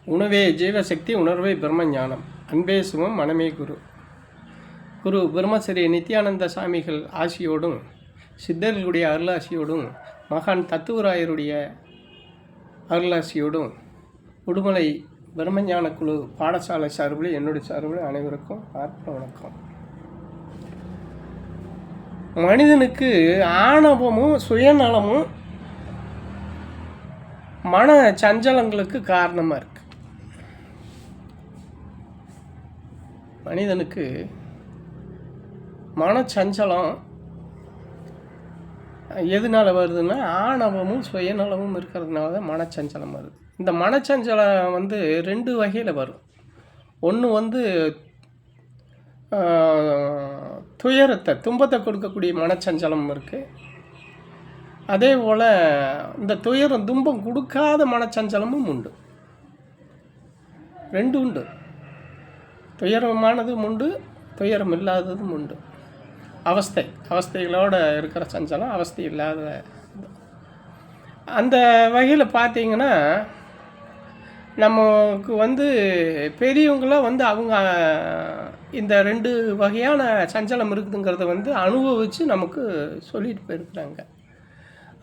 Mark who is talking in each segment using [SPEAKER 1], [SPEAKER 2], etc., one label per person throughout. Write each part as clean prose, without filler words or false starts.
[SPEAKER 1] உணவே ஜீவசக்தி, உணர்வே பிரம்மஞானம். அன்பே சுகம், மனமே குரு. குரு பிரம்மஸ்ரீ நித்யானந்த சாமிகள் ஆசியோடும், சித்தர்களுடைய அருளாசியோடும், மகான் தத்துவராயருடைய அருளாசியோடும், உடுமலை பிரம்மஞான குழு பாடசாலை சார்பில், என்னுடைய சார்பில் அனைவருக்கும் ஆத்ம வணக்கம். மனிதனுக்கு ஆணவமும் சுயநலமும் மன சஞ்சலங்களுக்கு காரணமாக இருக்கு. மனிதனுக்கு மனச்சஞ்சலம் எதனால வருதுன்னா, ஆணவமும் சுயநலமும் இருக்கிறதுனால தான் மனச்சஞ்சலம் வருது. இந்த மனச்சஞ்சலம் ரெண்டு வகையில் வரும். ஒன்று துயரத்தை, துன்பத்தை கொடுக்கக்கூடிய மனச்சஞ்சலம் இருக்குது. அதே போல் இந்த துயரம், துன்பம் கொடுக்காத மனச்சஞ்சலமும் உண்டு. ரெண்டு உண்டு. துயரமானதும் உண்டு, துயரம் இல்லாததும் உண்டு. அவஸ்தைகளோடு இருக்கிற சஞ்சலம், அவஸ்தை இல்லாத. அந்த வகையில் பார்த்தீங்கன்னா, நமக்கு பெரியவங்களாம் அவங்க இந்த ரெண்டு வகையான சஞ்சலம் இருக்குதுங்கிறத அனுபவித்து நமக்கு சொல்லிட்டு போயிருக்கிறாங்க.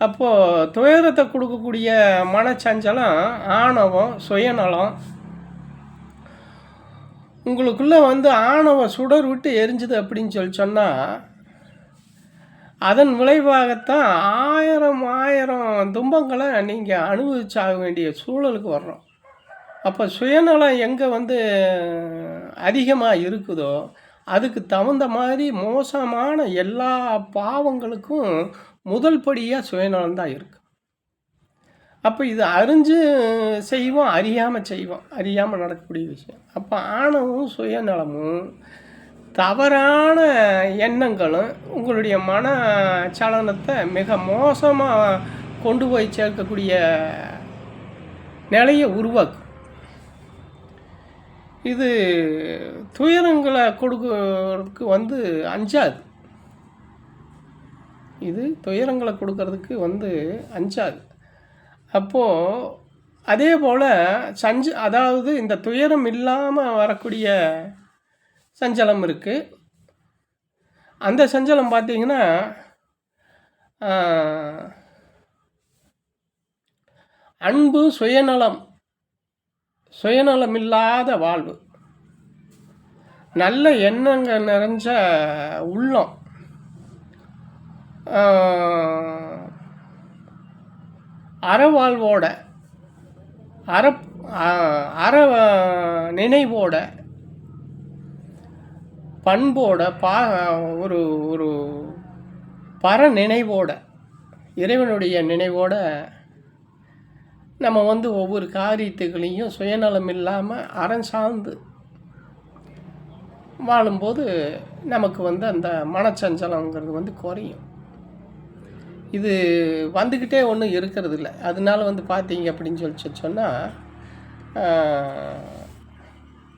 [SPEAKER 1] அப்போது துயரத்தை கொடுக்கக்கூடிய மனச்சஞ்சலம், ஆணவம், சுயநலம். உங்களுக்குள்ளே ஆணவம் சுடர் விட்டு எரிஞ்சுது அப்படின்னு சொன்னால், அதன் விளைவாகத்தான் ஆயிரம் துன்பங்களை நீங்கள் அனுபவிச்சாக வேண்டிய சூழலுக்கு வர்றோம். அப்போ சுயநலம் எங்கே அதிகமாக இருக்குதோ, அதுக்கு தகுந்த மாதிரி மோசமான எல்லா பாவங்களுக்கும் முதல் படியாக சுயநலம் தான் இருக்குது. அப்போ இது அறிஞ்சு செய்வோம், அறியாமல் செய்வோம், அறியாமல் நடக்கக்கூடிய விஷயம். அப்போ ஆணவமும் சுயநலமும் தவறான எண்ணங்களும் உங்களுடைய மன சலனத்தை மிக மோசமாக கொண்டு போய் சேர்க்கக்கூடிய நிலையை உருவாக்கும். இது துயரங்களை கொடுக்கறதுக்கு அஞ்சாது. இது துயரங்களை கொடுக்கறதுக்கு அஞ்சாது. அப்போது அதே போல் அதாவது இந்த துயரம் இல்லாமல் வரக்கூடிய சஞ்சலம் இருக்குது. அந்த சஞ்சலம் பார்த்திங்கன்னா, அன்பு, சுயநலம் இல்லாத வாழ்வு, நல்ல எண்ணங்கள் நிறைஞ்ச உள்ளம், அறவாழ்வோட, அற நினைவோட, பண்போட, ஒரு ஒரு பர நினைவோட, இறைவனுடைய நினைவோட நம்ம ஒவ்வொரு காரியத்துகளையும் சுயநலம் இல்லாமல் அறம் சார்ந்து வாழும்போது நமக்கு அந்த மனச்சஞ்சலங்கிறது குறையும். இது வந்துக்கிட்டே ஒன்றும் இருக்கிறது இல்லை. அதனால பார்த்தீங்க அப்படின்னு சொன்னால்,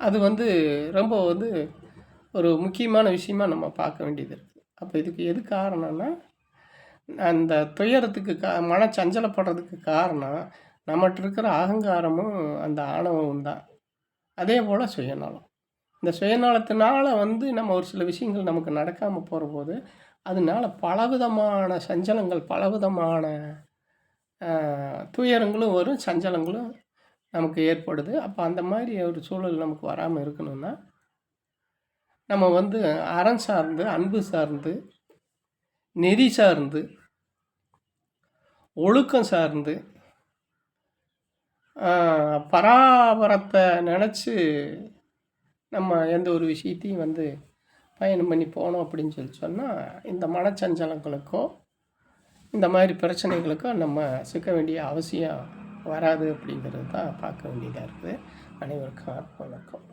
[SPEAKER 1] அது ரொம்ப ஒரு முக்கியமான விஷயமா நம்ம பார்க்க வேண்டியது இருக்குது. அப்போ இதுக்கு எது காரணம்னா, அந்த துயரத்துக்கு மனச்சஞ்சலப்படுறதுக்கு காரணம் நம்மகிட்ட இருக்கிற அகங்காரமும் அந்த ஆணவமும் தான். அதே போல் சுயநலம். இந்த சுயநலத்தினால நம்ம ஒரு சில விஷயங்கள் நமக்கு நடக்காமல் போகிற போது, அதனால பலவிதமான சஞ்சலங்கள், பலவிதமான துயரங்களும் வரும், சஞ்சலங்களும் நமக்கு ஏற்படுது. அப்போ அந்த மாதிரி ஒரு சூழல் நமக்கு வராமல் இருக்கணும்னா, நம்ம அறம் சார்ந்து, அன்பு சார்ந்து, நெறி சார்ந்து, ஒழுக்கம் சார்ந்து, பராபரத்தை நினச்சி நம்ம எந்த ஒரு விஷயத்தையும் பயணம் பண்ணி போனோம் அப்படின்னு சொன்னால், இந்த மனச்சஞ்சலங்களுக்கோ இந்த மாதிரி பிரச்சனைகளுக்கோ நம்ம சிக்க வேண்டிய அவசியம் வராது அப்படிங்கிறது தான் பார்க்க வேண்டியதாக இருக்குது. அனைவருக்கும் வணக்கம்.